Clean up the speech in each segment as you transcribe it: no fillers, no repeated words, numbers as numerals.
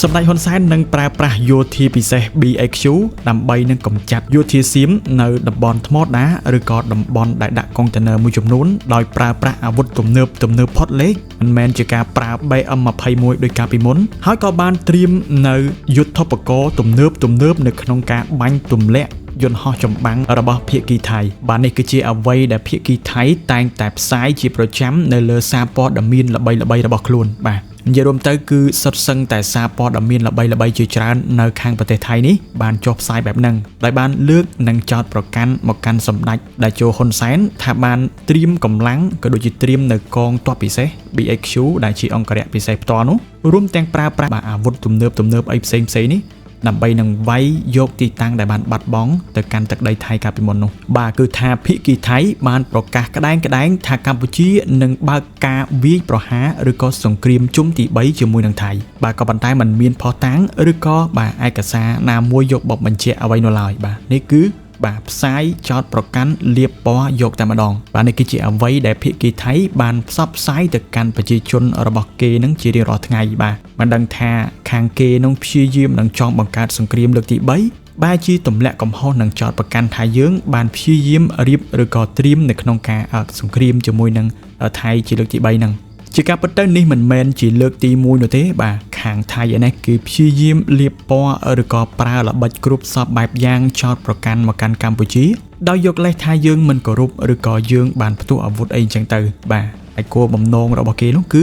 សម្ដេចហ៊ុនសែននឹងប្រើប្រាស់យោធាពិសេស BAQ ដើម្បីនឹងកម្ចាត់យោធាសៀមនៅតំបន់ថ្មដាឬក៏តំបន់ដែលដាក់កុងតឺន័រមួយចំនួនដោយប្រើប្រាស់អាវុធទំនើបផុតលេខមិនមែនជាការប្រើ BM21 ដោយការពីមុនហើយក៏បានត្រៀមនៅយុទ្ធភករទំនើបនៅក្នុងការបាញ់ទម្លាក់យន្តហោះចម្បាំងរបស់ភាគីថៃបាទនេះគឺជាអ្វីដែលភាគីថៃតែងតែផ្សាយជាប្រចាំនៅលើសារព័ត៌មានល្បីៗរបស់ខ្លួនបាទនិយាយរួមទៅគឺសុទ្ធសឹងតែសារព័ត៌មានល្បីៗជាច្រើននៅខាងប្រទេសថៃនេះបានចុះផ្សាយបែបហ្នឹងដោយបានលើកនិងចោទប្រកាន់មកកាន់សម្ដេចតេជោហ៊ុនសែនថាបានត្រៀមកម្លាំងក៏ដូចជាត្រៀមនៅកងទ័ពពិសេស BAQ ដែលជាអង្គរៈពិសេសផ្ទាល់នោះរួមទាំងប្រើប្រាស់អាវុធទំនើបអីផ្សេងនេះដើម្បីនឹងវាយយកទីតាំងដែលបានបាត់បង់ទៅកាន់ទឹកដីថៃកាលពីមុននោះបាទគឺថាភាគីថៃបានប្រកាសក្តែងថាកម្ពុជានឹងបើកការវាយប្រហារឬក៏សង្គ្រាមជុំទី3ជាមួយនឹងថៃបាទក៏ប៉ុន្តែมันមានភស្តុតាងឬក៏បាទឯកសារណាមួយយកបបបញ្ជាក់អ្វីនោះឡើយបាទនេះគឺបាទផ្សាយចោតប្រកាន់លៀបពណ៌យកតែម្ដងបាទនេះគឺជាអ្វីដែលភាគីថៃបានផ្សព្វផ្សាយទៅកាន់ប្រជាជនរបស់គេនឹងជារៀងរាល់ថ្ងៃបាទមិនដឹងថាខាងគេនឹងព្យាយាមនឹងចង់បង្កើតសង្គ្រាមលើកទី3បែរជាទម្លាក់កំហុសនឹងចោតប្រកាន់ថាយើងបានព្យាយាមរៀបឬក៏ត្រៀមនៅក្នុងការសង្គ្រាមជាមួយនឹងថៃជាលើកទី3ហ្នឹងជាការពិតទៅនេះមិនមែនជាលើកទី1នោះទេបាទខាងថៃឯនេះគឺព្យាយាមលាបពណ៌ឬក៏ប្រើល្បិចគ្រប់សពបែបយ៉ាងចោតប្រកាន់មកកាន់កម្ពុជាដោយយកលេសថាយើងមិនគោរពឬក៏យើងបានផ្ទុះអាវុធអីអញ្ចឹងទៅបាទហើយគោលបំណងរបស់គេនោះគឺ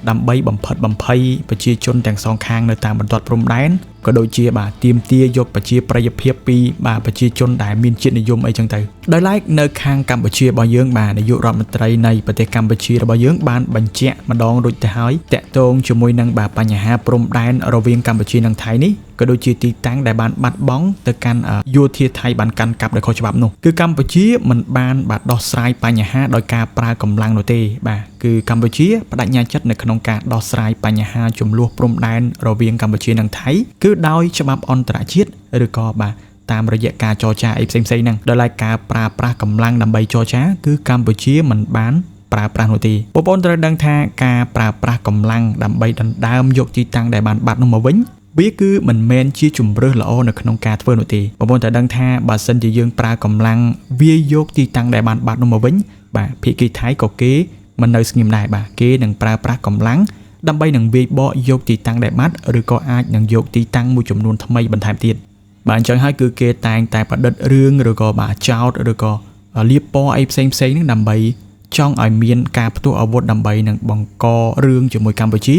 ដើម្បីបំផិតបំភ័យប្រជាជនទាំងសងខាងនៅតាមបន្ទាត់ព្រំដែនក៏ដូចជាបាទទាមទារយកប្រជាប្រិយភាពពីបាទប្រជាជនដែលមានជាតិនិយមអីចឹងទៅដោយឡែកនៅខាងកម្ពុជារបស់យើងបាទនាយករដ្ឋមន្ត្រីនៃប្រទេសកម្ពុជារបស់យើងបានបញ្ជាក់ម្ដងរួចទៅហើយតាក់ទងជាមួយនឹងបាទបញ្ហាព្រំដែនរវាងកម្ពុជានិងថៃនេះក៏ដូចជាទីតាំងដែលបានបាត់បង់ទៅកាន់យោធាថៃបានកាន់កាប់ដោយខុសច្បាប់នោះគឺកម្ពុជាមិនបានបាទដោះស្រាយបញ្ហាដោយការប្រើកម្លាំងនោះទេបាទគឺកម្ពុជាបដិញ្ញាចិត្តនៅក្នុងការដោះស្រាយបញ្ហាចំនួនព្រំដែនរវាងកម្ពុជានិងថៃគឺដោយច្បាប់អន្តរជាតិឬក៏បាទតាមរយៈការចរចាអីផ្សេងៗហ្នឹងដោយឡែកការប្រើប្រាស់កម្លាំងដើម្បីចរចាគឺកម្ពុជាមិនបានប្រើប្រាស់នោះទេបងប្អូនត្រូវដឹងថាការប្រើប្រាស់កម្លាំងដើម្បីដណ្ដើមយកទីតាំងដែលបានបាត់នោះមកវិញវាគឺមិនមែនជាជំរើសល្អនៅក្នុងការធ្វើនោះទេបងប្អូនត្រូវដឹងថាបើសិនជាយើងប្រើកម្លាំងវាយយកទីតាំងដែលបានបាត់នោះមកវិញបាទភាគីថៃក៏គេមិននៅស្ងៀមដែរបាទគេនឹងប្រើប្រាស់កម្លាំងដើម្បីនឹងវាយបកយកទីតាំងដែលបាត់ឬក៏អាចនឹងយកទីតាំងមួយចំនួនថ្មីបន្ថែមទៀតបាទអញ្ចឹងហើយគឺគេតែងតែប្រឌិតរឿងឬក៏បាទចោតឬក៏លាបពណ៌អីផ្សេងហ្នឹងដើម្បីចង់ឲ្យមានការផ្ទុះអាវុធដើម្បីនឹងបង្ករឿងជាមួយកម្ពុជា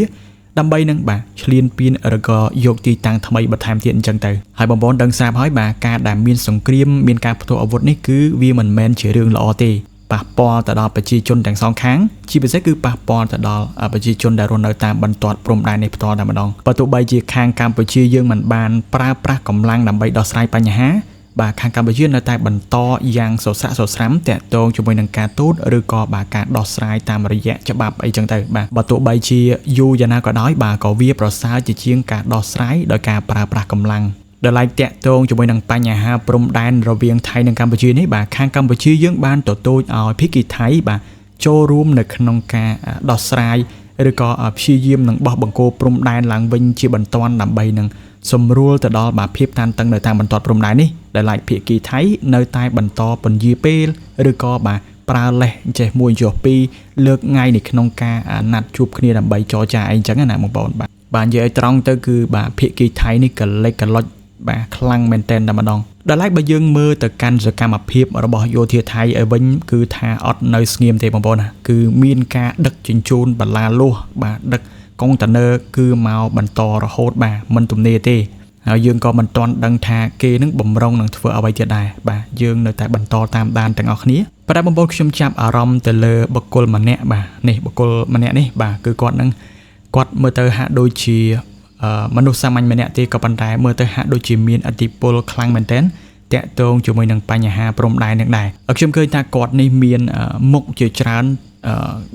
ដើម្បីនឹងបាទឆ្លៀនពៀនឬក៏យកទីតាំងថ្មីបន្ថែមទៀតអញ្ចឹងទៅហើយបងប្អូនដឹងស្រាប់ហើយបាទការដែលមានសង្គ្រាមមានការផ្ទុះអាវុធនេះគឺវាមិនមែនជារឿងល្អទេប៉ះពាល់ទៅដល់ប្រជាជនទាំងសងខាងជាពិសេសគឺប៉ះពាល់ទៅដល់ប្រជាជនដែលរស់នៅតាមបន្ទាត់ព្រំដែននេះផ្ទាល់តែម្ដងបើទោះបីជាខាងកម្ពុជាយើងមិនបានប្រើប្រាស់កម្លាំងដើម្បីដោះស្រាយបញ្ហាបាទខាងកម្ពុជានៅតែបន្តយ៉ាងសស្រាក់សស្រាំតាក់ទងជាមួយនឹងការទូតឬក៏បាទការដោះស្រាយតាមរយៈច្បាប់អីចឹងទៅបាទបើទោះបីជាយូរយ៉ាងណាក៏ដោយបាទក៏វាប្រសើរជាជាងការដោះស្រាយដោយការប្រើប្រាស់កម្លាំងដោយឡែកតាក់ទងជាមួយនឹងបញ្ហាព្រំដែនរវាងថៃនិងកម្ពុជានេះបាទខាងកម្ពុជាយើងបានទទូចឲ្យភាគីថៃបាទចូលរួមនៅក្នុងការដោះស្រាយឬក៏ព្យាយាមនឹងបោះបង្គោលព្រំដែនឡើងវិញជាបន្ទាន់ដើម្បីនឹងសម្រួលទៅដល់បាទភាពតានតឹងនៅតាមបន្ទាត់ព្រំដែននេះដែលឡែកភាគីថៃនៅតែបន្តពន្យាពេលឬក៏បាទប្រើលេសចេះមួយចុះពីរលើកថ្ងៃនៅក្នុងការណាត់ជួបគ្នាដើម្បីចរចាអីចឹងណាបងប្អូនបាទនិយាយឲ្យត្រង់ទៅគឺបាទភាគីថៃនេះកលិចកលុចបាទខ្លាំងមែនតែនតែម្ដងដល់ឡែកបើយើងមើលទៅកាន់សកម្មភាពរបស់យោធាថៃឲ្យវិញគឺថាអត់នៅស្ងៀមទេបងប្អូនណាគឺមានការដឹកជញ្ជូនបន្លាលួសបាទដឹកកុងតឺន័រគឺមកបន្តរហូតបាទមិនទំនេរទេហើយយើងក៏មិនទាន់ដឹងថាគេនឹងបំរុងនឹងធ្វើអ្វីទៀតដែរបាទយើងនៅតែបន្តតាមដានទាំងអស់គ្នាប៉ុន្តែបងប្អូនខ្ញុំចាប់អារម្មណ៍ទៅលើបុគ្គលម្នាក់បាទនេះបុគ្គលម្នាក់នេះបាទគឺគាត់មើលទៅហាក់ដូចជាមនុស្សសាមញ្ញម្នាក់ទេក៏ប៉ុន្តែមើលទៅហាក់ដូចជាមានឥទ្ធិពលខ្លាំងមែនទែនតាក់ទងជាមួយនឹងបញ្ហាព្រំដែននឹងដែរខ្ញុំឃើញថាគាត់នេះមានមុខជាច្រើន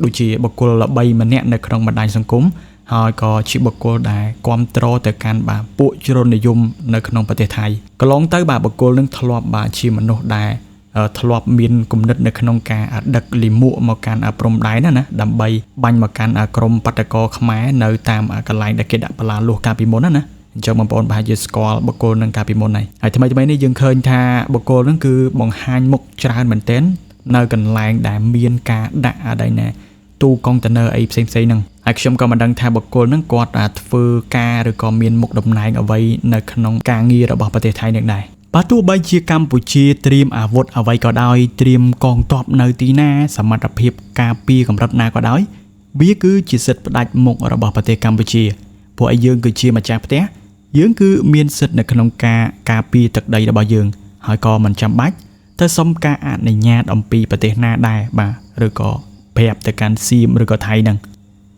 ដូចជាបុគ្គលល្បីម្នាក់នៅក្នុងបណ្ដាញសង្គមហើយក៏ជាបុគ្គលដែលគ្រប់គ្រងទៅកាន់បាទពួកជ្រុលនិយមនៅក្នុងប្រទេសថៃកន្លងទៅបាទបុគ្គលនឹងធ្លាប់បាទជាមនុស្សដែល ធ្លាប់មានគំនិតនៅក្នុងការដឹកលិមួកមកកាន់ព្រំដែនណាដើម្បីបាញ់មកកាន់ក្រមបាតកោខ្មែរនៅតាមកន្លែងដែលគេដាក់បលាលួសកាលពីមុនណាអញ្ចឹងបងប្អូនប្រហែលជាស្គាល់បុគ្គលនឹងកាលពីមុនហើយថ្មីនេះយើងឃើញថាបុគ្គលនឹងគឺបង្ហាញមុខច្រើនមែនទែននៅកន្លែងដែលមានការដាក់ទូកុងតឺន័រអីផ្សេងហ្នឹងហើយខ្ញុំក៏មិនដឹងថាបុគ្គលនឹងគាត់ធ្វើការឬក៏មានមុខតំណែងអ្វីនៅក្នុងការងាររបស់ប្រទេសថៃនឹងដែរបើទោះបីជាកម្ពុជាត្រៀមអាវុធអ្វីក៏ដោយត្រៀមកងទ័ពនៅទីណាសមត្ថភាពការពារកម្រិតណាក៏ដោយវាគឺជាសិទ្ធិផ្ដាច់មុខរបស់ប្រទេសកម្ពុជាពួកឯយើងគឺជាម្ចាស់ផ្ទះយើងគឺមានសិទ្ធិនៅក្នុងការពារទឹកដីរបស់យើងហើយក៏មិនចាំបាច់ទៅសុំការអនុញ្ញាតអំពីប្រទេសណាដែរបាទឬក៏ប្រាប់ទៅកាន់សៀមឬក៏ថៃហ្នឹង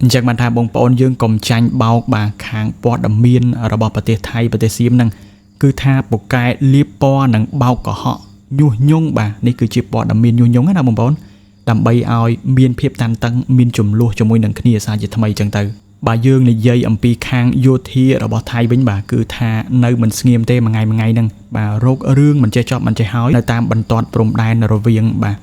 អញ្ចឹងបានថាបងប្អូនយើងកុំចាញ់បោកបាទខាងព័ត៌មានរបស់ប្រទេសថៃប្រទេសសៀមហ្នឹងគឺថាពូកែលៀបពណ៌និងបោកកុហកញុះញង់បាទនេះគឺជាព័ត៌មានញុះញង់ណាបងប្អូនដើម្បីឲ្យមានភាពតានតឹងមានចំនួនជាមួយនឹងគ្នាសារជាថ្មីអញ្ចឹងទៅបើយើងនិយាយអំពីខាងយោធារបស់ថៃវិញបាទគឺថានៅមិនស្ងៀមទេមួយថ្ងៃហ្នឹងបាទរោគរឿងមិនចេះចប់មិនចេះហើយនៅតាមបន្ទាត់ព្រំដែនរវាងបាទ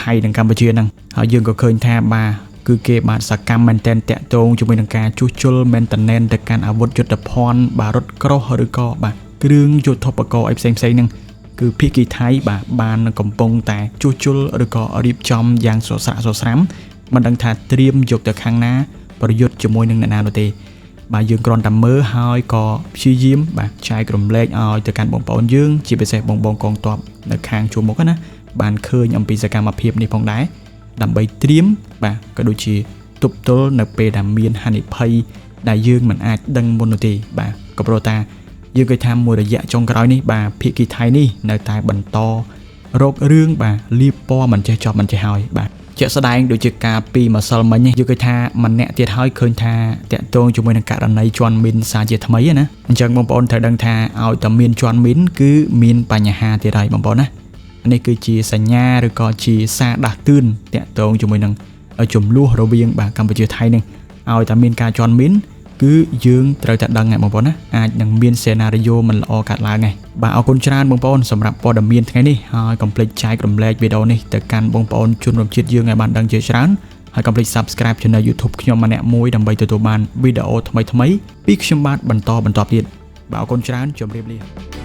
ថៃនិងកម្ពុជាហ្នឹងហើយយើងក៏ឃើញថាបាទគឺគេបាទសកម្មមែនតែនតាក់ទងជាមួយនឹងការជួសជុលមែនតែនទៅកាន់អាវុធយុទ្ធភ័ណ្ឌបាទរថក្រោះឬក៏បាទគ្រឿងយុទ្ធភករអីផ្សេងហ្នឹងគឺភាគីថៃបាទបានកំពុងតែជួសជុលឬក៏រៀបចំយ៉ាងស្រស្រាក់ស្រស្រាំមិនដឹងថាត្រៀមយកទៅខាងណាប្រយុទ្ធជាមួយនឹងអ្នកណានោះទេបាទយើងគ្រាន់តែមើលហើយក៏ព្យាយាមបាទចែករំលែកឲ្យទៅកាន់បងប្អូនយើងជាពិសេសបងកងទ័ពនៅខាងជួរមុខណាបានឃើញអំពីសកម្មភាពនេះផងដែរដើម្បីត្រៀមបាទក៏ដូចជាទប់ទល់នៅពេលដែលមានហានិភ័យដែលយើងមិនអាចដឹងមុននោះទេបាទក៏ព្រោះតាយើងឃើញថាមួយរយៈចុងក្រោយនេះបាទភាគីថៃនេះនៅតែបន្តរករឿងបាទលៀបពណ៌មិនចេះចប់មិនចេះហើយបាទជាក់ស្ដែងដូចជាការពីម្សិលមិញយើងឃើញថាម្នាក់ទៀតហើយឃើញថាតាក់ទងជាមួយនឹងករណីជន់មីនសារជាថ្មីណាអញ្ចឹងបងប្អូនត្រូវដឹងថាឲ្យតែមានជន់មីនគឺមានបញ្ហាទៀតហើយបងប្អូនណានេះគឺជាសញ្ញាឬក៏ជាសារដាស់តឿនតាក់ទងជាមួយនឹងចំនួនរវាងបាទកម្ពុជាថៃនឹងឲ្យតែមានការជន់មីនគឺយើងត្រូវតែដឹងហ្នឹងបងប្អូនណាអាចនឹងមានសេណារីយ៉ូមិនល្អកាត់ឡើងហ្នឹងបាទអរគុណច្រើនបងប្អូនសម្រាប់ព័ត៌មានថ្ងៃនេះហើយកុំភ្លេចចែករំលែកវីដេអូនេះទៅកាន់បងប្អូនជនរួមជាតិយើងឲ្យបានដឹងជាច្រើនហើយកុំភ្លេច Subscribe Channel YouTube ខ្ញុំម្នាក់មួយដើម្បីទទួលបានវីដេអូថ្មីៗពីខ្ញុំបាទបន្តទៀតបាទអរគុណច្រើនជម្រាបលា